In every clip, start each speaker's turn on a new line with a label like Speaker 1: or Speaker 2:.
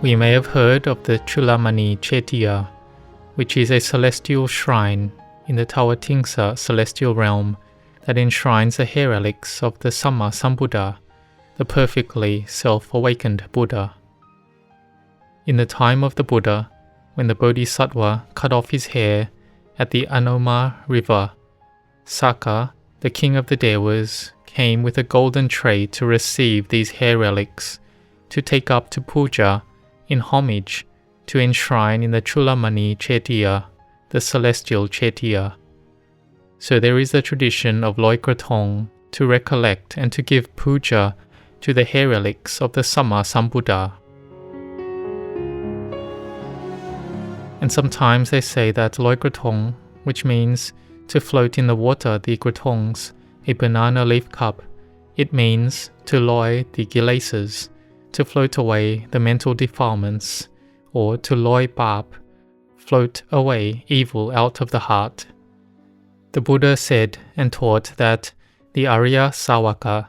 Speaker 1: We may have heard of the Chulamani Chetia, which is a celestial shrine in the Tawatingsa celestial realm that enshrines the hair relics of the Samma Sambuddha, the perfectly self-awakened Buddha. In the time of the Buddha, when the Bodhisattva cut off his hair at the Anoma river, Saka, the king of the Devas, came with a golden tray to receive these hair relics, to take up to puja in homage, to enshrine in the Chulamani Chetia, the celestial Chetia. So there is the tradition of Loi Kratong to recollect and to give puja to the hair relics of the Samma Sambuddha. And sometimes they say that Loi Kratong, which means to float in the water the kratongs, a banana leaf cup, it means to loi the kilesas, to float away the mental defilements, or to loi barp, float away evil out of the heart. The Buddha said and taught that the Arya Sawaka,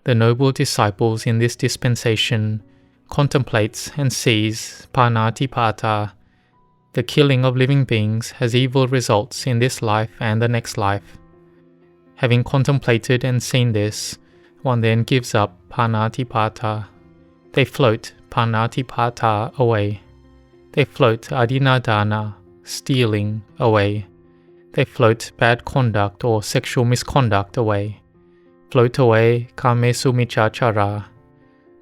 Speaker 1: the noble disciples in this dispensation, contemplates and sees panatipata. The killing of living beings has evil results in this life and the next life. Having contemplated and seen this, one then gives up panatipata. They float panatipata away. They float adinadana, stealing, away. They float bad conduct or sexual misconduct away. Float away kamesumichachara.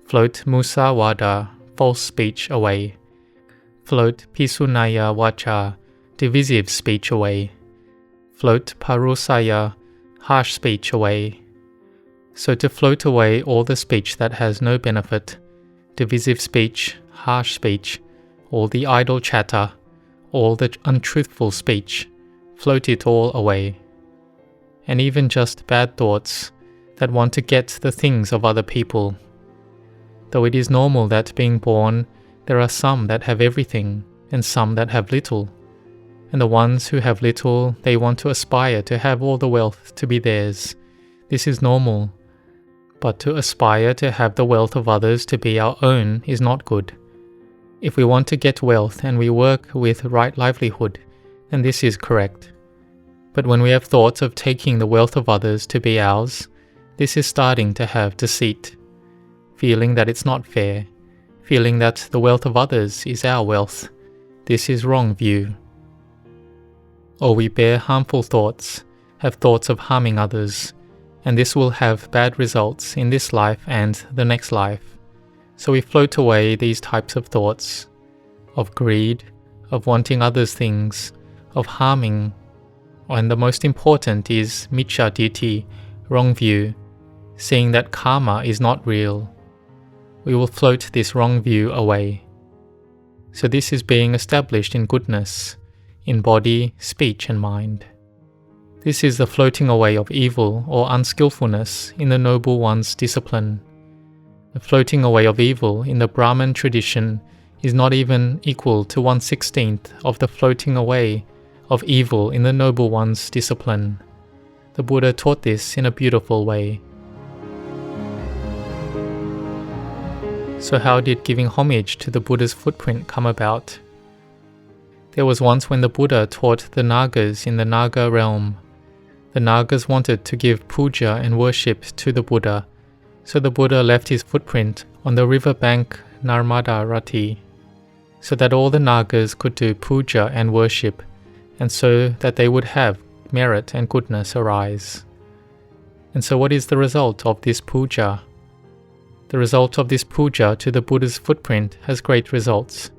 Speaker 1: Float musawada, false speech, away. Float pisunaya vacha, divisive speech, away. Float parusaya, harsh speech, away. So to float away all the speech that has no benefit, divisive speech, harsh speech, all the idle chatter, all the untruthful speech, float it all away. And even just bad thoughts that want to get the things of other people. Though it is normal that being born, there are some that have everything and some that have little. And the ones who have little, they want to aspire to have all the wealth to be theirs. This is normal. But to aspire to have the wealth of others to be our own is not good. If we want to get wealth and we work with right livelihood, then this is correct. But when we have thoughts of taking the wealth of others to be ours, this is starting to have deceit, feeling that it's not fair, feeling that the wealth of others is our wealth. This is wrong view. Or we bear harmful thoughts, have thoughts of harming others, and this will have bad results in this life and the next life. So we float away these types of thoughts, of greed, of wanting others' things, of harming, and the most important is miccha ditthi, wrong view, seeing that karma is not real. We will float this wrong view away. So this is being established in goodness, in body, speech and mind. This is the floating away of evil or unskillfulness in the Noble One's discipline. The floating away of evil in the Brahman tradition is not even equal to 1/16 of the floating away of evil in the Noble One's discipline. The Buddha taught this in a beautiful way. So how did giving homage to the Buddha's footprint come about? There was once when the Buddha taught the Nagas in the Naga realm. The Nagas wanted to give puja and worship to the Buddha, so the Buddha left his footprint on the riverbank Narmada Rati, so that all the Nagas could do puja and worship, and so that they would have merit and goodness arise. And so what is the result of this puja? The result of this puja to the Buddha's footprint has great results.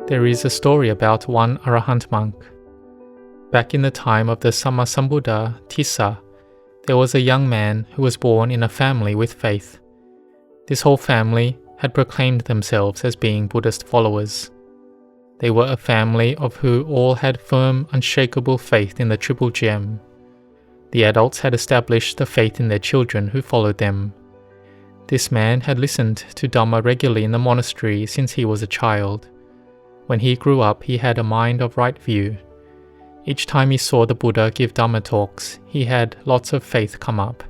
Speaker 1: There is a story about one Arahant monk. Back in the time of the Samma Sambuddha Tissa, there was a young man who was born in a family with faith. This whole family had proclaimed themselves as being Buddhist followers. They were a family of who all had firm, unshakable faith in the Triple Gem. The adults had established the faith in their children who followed them. This man had listened to Dhamma regularly in the monastery since he was a child. When he grew up, he had a mind of right view. Each time he saw the Buddha give Dhamma talks, he had lots of faith come up.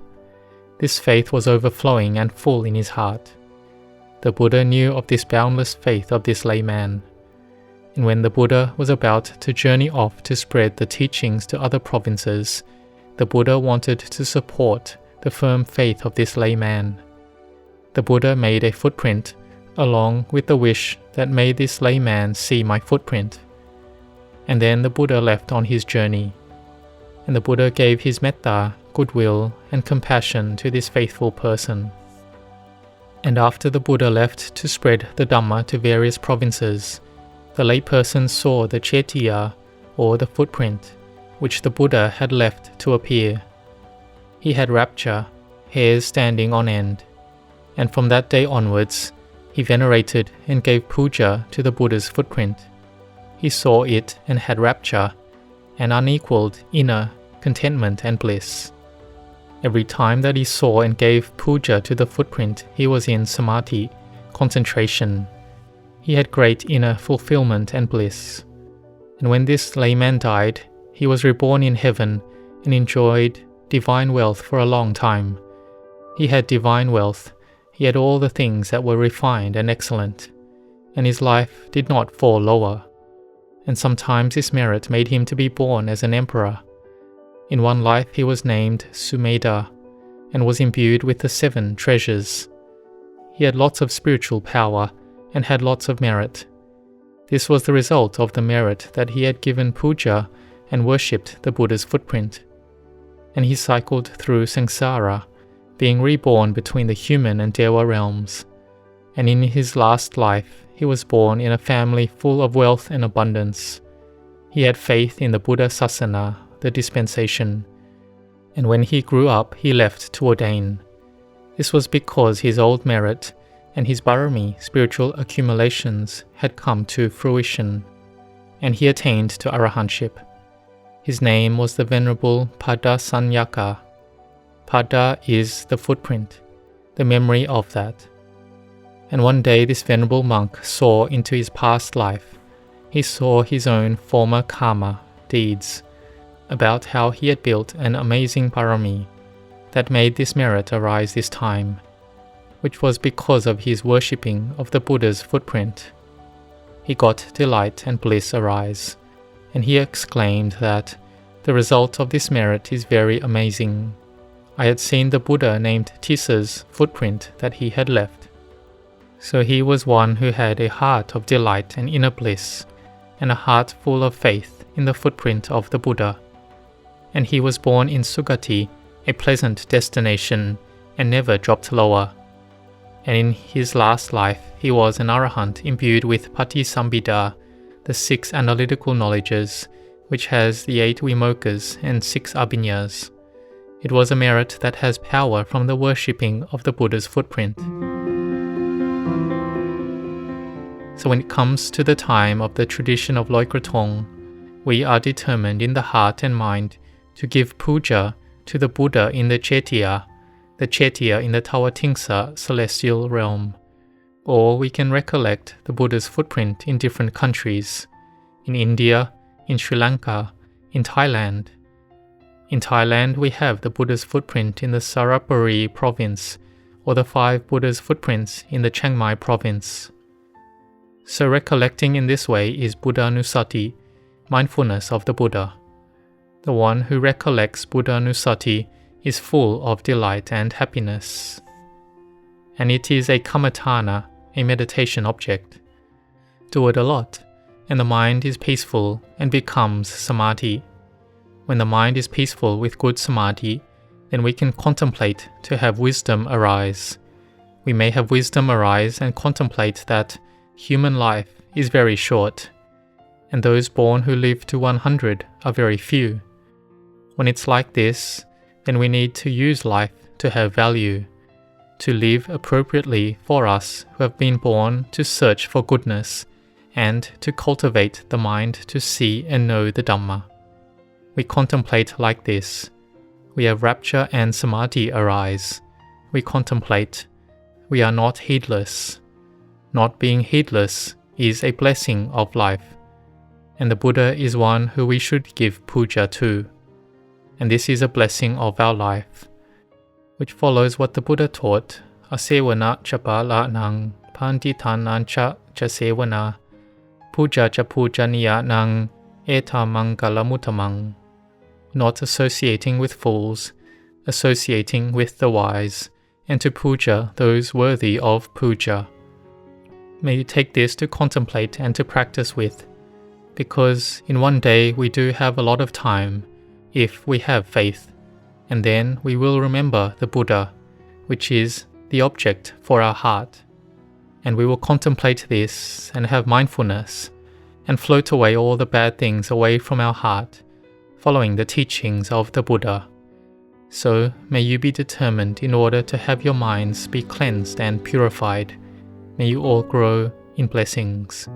Speaker 1: This faith was overflowing and full in his heart. The Buddha knew of this boundless faith of this layman. And when the Buddha was about to journey off to spread the teachings to other provinces, the Buddha wanted to support the firm faith of this layman. The Buddha made a footprint along with the wish that may this layman see my footprint. And then the Buddha left on his journey. And the Buddha gave his metta, goodwill, and compassion to this faithful person. And after the Buddha left to spread the Dhamma to various provinces, the layperson saw the Chetia, or the footprint, which the Buddha had left to appear. He had rapture, hairs standing on end, and from that day onwards, he venerated and gave puja to the Buddha's footprint. He saw it and had rapture, and unequaled inner contentment and bliss. Every time that he saw and gave puja to the footprint, he was in samadhi, concentration. He had great inner fulfillment and bliss. And when this layman died, he was reborn in heaven and enjoyed divine wealth for a long time. He had divine wealth, he had all the things that were refined and excellent, and his life did not fall lower. And sometimes his merit made him to be born as an emperor. In one life he was named Sumedha, and was imbued with the 7 treasures. He had lots of spiritual power, and had lots of merit. This was the result of the merit that he had given puja and worshipped the Buddha's footprint. And he cycled through samsara, being reborn between the human and Dewa realms. And in his last life, he was born in a family full of wealth and abundance. He had faith in the Buddha Sasana, the dispensation. And when he grew up, he left to ordain. This was because his old merit and his barami, spiritual accumulations, had come to fruition, and he attained to arahantship. His name was the Venerable Pada Sanyaka. Pada is the footprint, the memory of that. And one day this venerable monk saw into his past life. He saw his own former karma, deeds, about how he had built an amazing barami that made this merit arise this time, which was because of his worshipping of the Buddha's footprint. He got delight and bliss arise, and he exclaimed that the result of this merit is very amazing. I had seen the Buddha named Tisa's footprint that he had left. So he was one who had a heart of delight and inner bliss, and a heart full of faith in the footprint of the Buddha. And he was born in Sugati, a pleasant destination, and never dropped lower. And in his last life, he was an arahant imbued with Patisambhida, the 6 analytical knowledges, which has the 8 vimokas and 6 abhinyas. It was a merit that has power from the worshipping of the Buddha's footprint. So when it comes to the time of the tradition of Loi Kratong, we are determined in the heart and mind to give puja to the Buddha in the Chetia in the Tawatingsa celestial realm. Or we can recollect the Buddha's footprint in different countries, in India, in Sri Lanka, in Thailand. In Thailand, we have the Buddha's footprint in the Sarapuri province, or the 5 Buddha's footprints in the Chiang Mai province. So recollecting in this way is Buddha-nusati, mindfulness of the Buddha. The one who recollects Buddha-nusati is full of delight and happiness. And it is a kammatthana, a meditation object. Do it a lot, and the mind is peaceful and becomes samadhi. When the mind is peaceful with good samadhi, then we can contemplate to have wisdom arise. We may have wisdom arise and contemplate that human life is very short, and those born who live to 100 are very few. When it's like this, then we need to use life to have value, to live appropriately for us who have been born to search for goodness, and to cultivate the mind to see and know the Dhamma. We contemplate like this. We have rapture and samadhi arise. We contemplate. We are not heedless. Not being heedless is a blessing of life, and the Buddha is one who we should give puja to. And this is a blessing of our life, which follows what the Buddha taught, asevana chapa la nang panti thanancha cha sevana, puja cha pujaniya nang etamang kalamutamang. Not associating with fools, associating with the wise, and to puja those worthy of puja. May you take this to contemplate and to practice with, because in one day we do have a lot of time, if we have faith, and then we will remember the Buddha, which is the object for our heart, and we will contemplate this and have mindfulness, and float away all the bad things away from our heart, following the teachings of the Buddha. So may you be determined in order to have your minds be cleansed and purified. May you all grow in blessings.